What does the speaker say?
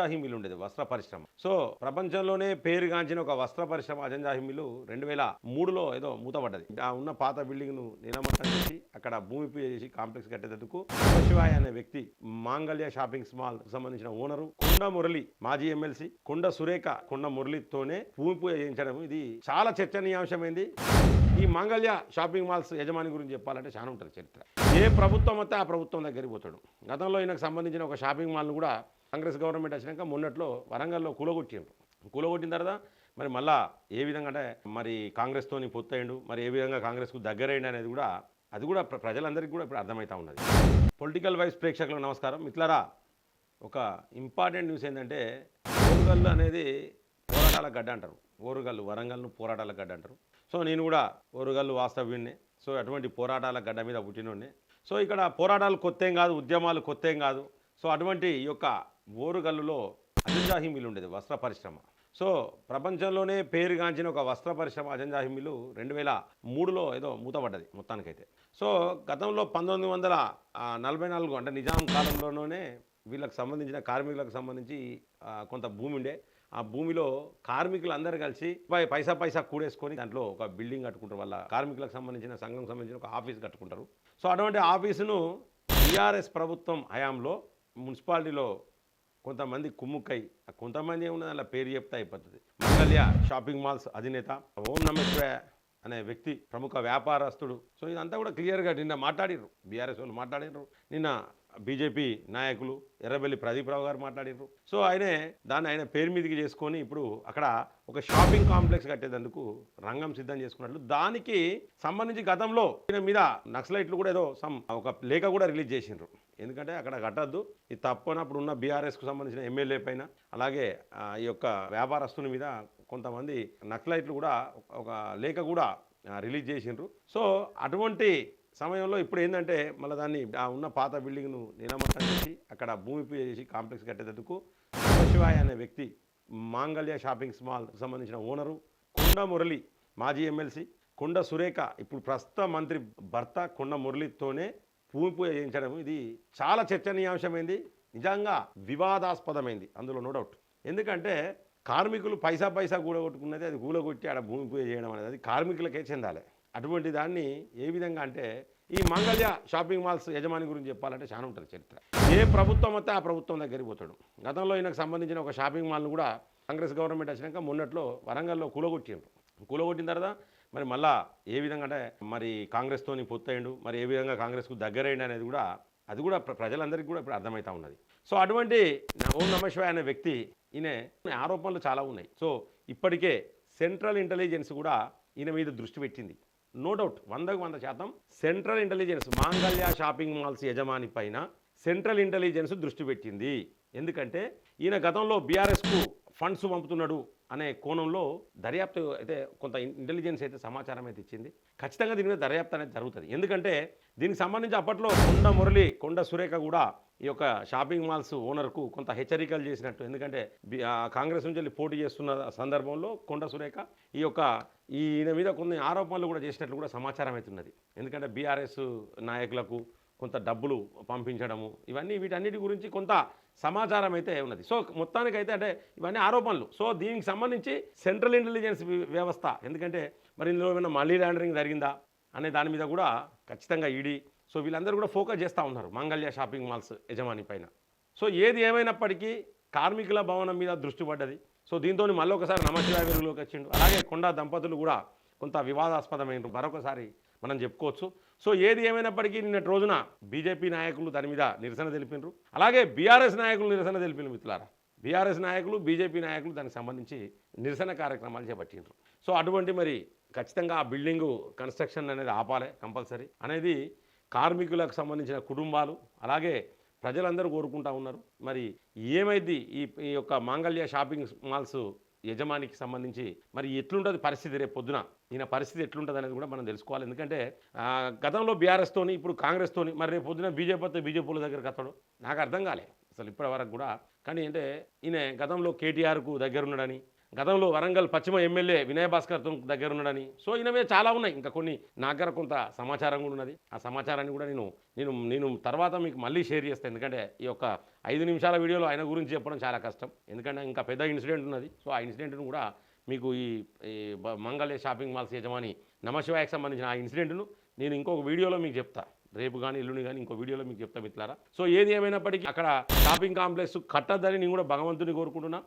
Azam Jahi mill ఉండేది వస్త్ర పరిశ్రమ. సో ప్రపంచంలోనే పేరుగాంచిన ఒక వస్త్ర పరిశ్రమ అజంజాహి మిల్లు 2003లో ఏదో మూతపడ్డది. ఆ ఉన్న పాత బిల్డింగ్ ను నిలమట్టం చేసి అక్కడ భూమి పూజ చేసి కాంప్లెక్స్ కట్టేందుకు శివాయ్ అనే వ్యక్తి మాంగళ్య షాపింగ్ మాల్ సంబంధించిన ఓనరు కొండ మురళి, మాజీ ఎమ్మెల్సీ కొండ సురేఖ కొండ మురళితోనే భూమి పూజ చేయించడం ఇది చాలా చర్చనీయాంశమైంది. ఈ మాంగళ్య షాపింగ్ మాల్స్ యజమాని గురించి చెప్పాలంటే చాలా ఉంటుంది చరిత్ర. ఏ ప్రభుత్వం వస్తే ఆ ప్రభుత్వం దగ్గరికి పోతాడు. గతంలో ఈయనకు సంబంధించిన ఒక షాపింగ్ మాల్ను కూడా కాంగ్రెస్ గవర్నమెంట్ వచ్చినాక మొన్నట్లో వరంగల్లో కూలగొట్టిన తర్వాత మరి మళ్ళా ఏ విధంగా అంటే మరి కాంగ్రెస్తోని పొత్తయిండు, మరి ఏ విధంగా కాంగ్రెస్కు దగ్గరైండు అనేది కూడా అది కూడా ప్రజలందరికీ కూడా ఇప్పుడు అర్థమవుతా ఉన్నది. పొలిటికల్ వైస్ ప్రేక్షకులకు నమస్కారం. మిత్రులారా, ఒక ఇంపార్టెంట్ న్యూస్ ఏంటంటే ఓరుగల్లు అనేది పోరాటాల గడ్డ అంటారు. ఓరుగల్లు వరంగల్ను పోరాటాల గడ్డ అంటారు. సో నేను కూడా ఓరుగల్లు వాస్తవ్యున్నే. సో అటువంటి పోరాటాల గడ్డ మీద పుట్టినోడ్నే. సో ఇక్కడ పోరాటాలు కొత్తేం కాదు, ఉద్యమాలు కొత్తేం కాదు. సో అటువంటి ఈ యొక్క ఓరుగల్లులో అజంజాహి మిల్ ఉండేది వస్త్ర పరిశ్రమ. సో ప్రపంచంలోనే పేరుగాంచిన ఒక వస్త్ర పరిశ్రమ అజంజాహి మిల్లు 2003లో ఏదో మూతపడ్డది మొత్తానికైతే. సో గతంలో 1944 అంటే నిజాం కాలంలోనే వీళ్ళకి సంబంధించిన కార్మికులకు సంబంధించి కొంత భూమి ఉండే. ఆ భూమిలో కార్మికులు అందరూ కలిసి పైసా కూడేసుకొని దాంట్లో ఒక బిల్డింగ్ కట్టుకుంటారు. వాళ్ళ కార్మికులకు సంబంధించిన సంఘం సంబంధించిన ఒక ఆఫీస్ కట్టుకుంటారు. సో అటువంటి ఆఫీసును టీఆర్ఎస్ ప్రభుత్వం హయాంలో మున్సిపాలిటీలో కొంతమంది కుమ్ముక్కై, కొంతమంది ఏమున్నది అలా పేరు చెప్తే అయిపోతుంది. మంగళ్య షాపింగ్ మాల్స్ అధినేత ఓం నమశివాయ అనే వ్యక్తి ప్రముఖ వ్యాపారస్తుడు. సో ఇదంతా కూడా క్లియర్గా నిన్న మాట్లాడిర్రు, బీఆర్ఎస్ వాళ్ళు మాట్లాడిర్రు, నిన్న బీజేపీ నాయకులు ఎర్రబెల్లి ప్రదీప్రావు గారు మాట్లాడిర్రు. సో ఆయన పేరు మీదకి చేసుకొని ఇప్పుడు అక్కడ ఒక షాపింగ్ కాంప్లెక్స్ కట్టేందుకు రంగం సిద్ధం చేసుకున్నట్లు, దానికి సంబంధించి గతంలో ఈయన మీద నక్సలైట్లు కూడా ఏదో ఒక లేఖ కూడా రిలీజ్ చేసిండ్రు. ఎందుకంటే అక్కడ కట్టద్దు, ఇది తప్పనప్పుడు ఉన్న బీఆర్ఎస్కు సంబంధించిన ఎమ్మెల్యే పైన, అలాగే ఈ యొక్క వ్యాపారస్తుని మీద కొంతమంది నక్సలైట్లు కూడా ఒక లేఖ కూడా రిలీజ్ చేసిండ్రు. సో అటువంటి సమయంలో ఇప్పుడు ఏంటంటే మళ్ళీ దాన్ని ఉన్న పాత బిల్డింగ్ను నిలమట్టం చేసి అక్కడ భూమి పూజ చేసి కాంప్లెక్స్ కట్టేందుకు శివాయ్ అనే వ్యక్తి మాంగళ్య షాపింగ్ మాల్ సంబంధించిన ఓనరు కొండ మురళి, మాజీ ఎమ్మెల్సీ కొండ సురేఖ ఇప్పుడు ప్రస్తుత మంత్రి భర్త కొండ మురళితోనే భూమి పూజ చేయించడం ఇది చాలా చర్చనీయాంశమైంది, నిజంగా వివాదాస్పదమైంది. అందులో నో డౌట్. ఎందుకంటే కార్మికులు పైసా కూడగొట్టుకున్నది అది కూలగొట్టి ఆడ భూమి పూజ చేయడం అనేది అది కార్మికులకే చెందాలి. అటువంటి దాన్ని ఏ విధంగా అంటే ఈ మంగళ్య షాపింగ్ మాల్స్ యజమాని గురించి చెప్పాలంటే చాలా ఉంటుంది చరిత్ర. ఏ ప్రభుత్వం వస్తే ఆ ప్రభుత్వం దగ్గరికి పోతాడు. గతంలో ఈయనకు సంబంధించిన ఒక షాపింగ్ మాల్ను కూడా కాంగ్రెస్ గవర్నమెంట్ వచ్చినాక మొన్నట్లో వరంగల్లో కూలగొట్టిన తర్వాత మరి మళ్ళా ఏ విధంగా అంటే మరి కాంగ్రెస్తోని పొత్తయిండు, మరి ఏ విధంగా కాంగ్రెస్కు దగ్గరైండు అనేది కూడా అది కూడా ప్రజలందరికీ కూడా ఇప్పుడు అర్థమవుతా ఉన్నది. సో అటువంటి ఓం నమశివాయ అనే వ్యక్తి ఈయన ఆరోపణలు చాలా ఉన్నాయి. సో ఇప్పటికే సెంట్రల్ ఇంటెలిజెన్స్ కూడా ఈయన మీద దృష్టి పెట్టింది. నో డౌట్, 100% సెంట్రల్ ఇంటెలిజెన్స్ మాంగళ్య షాపింగ్ మాల్స్ యజమాని పైన సెంట్రల్ ఇంటెలిజెన్స్ దృష్టి పెట్టింది. ఎందుకంటే ఈయన గతంలో బీఆర్ఎస్కు ఫండ్స్ పంపుతున్నాడు అనే కోణంలో దర్యాప్తు అయితే కొంత ఇంటెలిజెన్స్ అయితే సమాచారం అయితే ఇచ్చింది. ఖచ్చితంగా దీని మీద దర్యాప్తు అనేది జరుగుతుంది. ఎందుకంటే దీనికి సంబంధించి అప్పట్లో కొండ మురళి, కొండ సురేఖ కూడా ఈ యొక్క షాపింగ్ మాల్స్ ఓనర్కు కొంత హెచ్చరికలు చేసినట్టు. ఎందుకంటే కాంగ్రెస్ నుంచి వెళ్ళి పోటీ చేస్తున్న సందర్భంలో కొండ సురేఖ ఈయన మీద కొన్ని ఆరోపణలు కూడా చేసినట్లు కూడా సమాచారం అవుతున్నది. ఎందుకంటే బీఆర్ఎస్ నాయకులకు కొంత డబ్బులు పంపించడము, వీటన్నిటి గురించి కొంత సమాచారం అయితే ఉన్నది. సో మొత్తానికైతే అంటే ఇవన్నీ ఆరోపణలు. సో దీనికి సంబంధించి సెంట్రల్ ఇంటెలిజెన్స్ వ్యవస్థ, ఎందుకంటే మరి ఇందులో ఏమైనా మనీ లాండరింగ్ జరిగిందా అనే దాని మీద కూడా ఖచ్చితంగా ఈడీ, సో వీళ్ళందరూ కూడా ఫోకస్ చేస్తూ ఉన్నారు మంగళ్య షాపింగ్ మాల్స్ యజమాని పైన. సో ఏది ఏమైనప్పటికీ కార్మికుల భవనం మీద దృష్టి పడ్డది. సో దీంతో మళ్ళీ ఒకసారి నమశివాయ వెలుగులోకి వచ్చిండు. అలాగే కొండ దంపతులు కూడా కొంత వివాదాస్పదమైన మరొకసారి మనం చెప్పుకోవచ్చు. సో ఏది ఏమైనప్పటికీ నిన్నటి రోజున బీజేపీ నాయకులు దాని మీద నిరసన తెలిపినారు, అలాగే బీఆర్ఎస్ నాయకులు నిరసన తెలిపిన మిత్రులారా. బీఆర్ఎస్ నాయకులు, బీజేపీ నాయకులు దానికి సంబంధించి నిరసన కార్యక్రమాలు చేపట్టినారు. సో అటువంటి మరి ఖచ్చితంగా ఆ బిల్డింగు కన్స్ట్రక్షన్ అనేది ఆపాలి కంపల్సరీ అనేది కార్మికులకు సంబంధించిన కుటుంబాలు అలాగే ప్రజలందరూ కోరుకుంటా ఉన్నారు. మరి ఏమైంది ఈ యొక్క మాంగళ్య షాపింగ్ మాల్స్ యజమానికి సంబంధించి మరి ఎట్లుంటుంది పరిస్థితి, రేపు పొద్దున ఈయన పరిస్థితి ఎట్లుంటుంది అనేది కూడా మనం తెలుసుకోవాలి. ఎందుకంటే గతంలో బీఆర్ఎస్తోని ఇప్పుడు కాంగ్రెస్తోని మరి రేపు పొద్దున బీజేపీల దగ్గరికి వస్తాడు నాకు అర్థం కాలే అసలు ఇప్పటి వరకు కూడా. కానీ అంటే ఈయన గతంలో కేటీఆర్కు దగ్గర ఉన్నాడని, గతంలో వరంగల్ పశ్చిమ ఎమ్మెల్యే వినయ్ భాస్కర్ దగ్గర ఉన్నాడని. సో ఇనవే చాలా ఉన్నాయి. ఇంకా కొన్ని నా దగ్గర కొంత సమాచారం కూడా ఉన్నది. ఆ సమాచారాన్ని కూడా నేను నేను నేను తర్వాత మీకు మళ్ళీ షేర్ చేస్తాను. ఎందుకంటే ఈ యొక్క 5 నిమిషాల వీడియోలో ఆయన గురించి చెప్పడం చాలా కష్టం. ఎందుకంటే ఇంకా పెద్ద ఇన్సిడెంట్ ఉన్నది. సో ఆ ఇన్సిడెంట్ను కూడా మీకు ఈ మంగళ షాపింగ్ మాల్స్ యజమాని నమశివాయకు సంబంధించిన ఆ ఇన్సిడెంట్ను నేను ఇంకొక వీడియోలో మీకు చెప్తా. రేపు కానీ ఎల్లుండి కానీ ఇంకో వీడియోలో మీకు చెప్తా మిత్రులారా. సో ఏది ఏమైనప్పటికీ అక్కడ షాపింగ్ కాంప్లెక్స్ కట్టద్దని నేను కూడా భగవంతుని కోరుకుంటున్నా.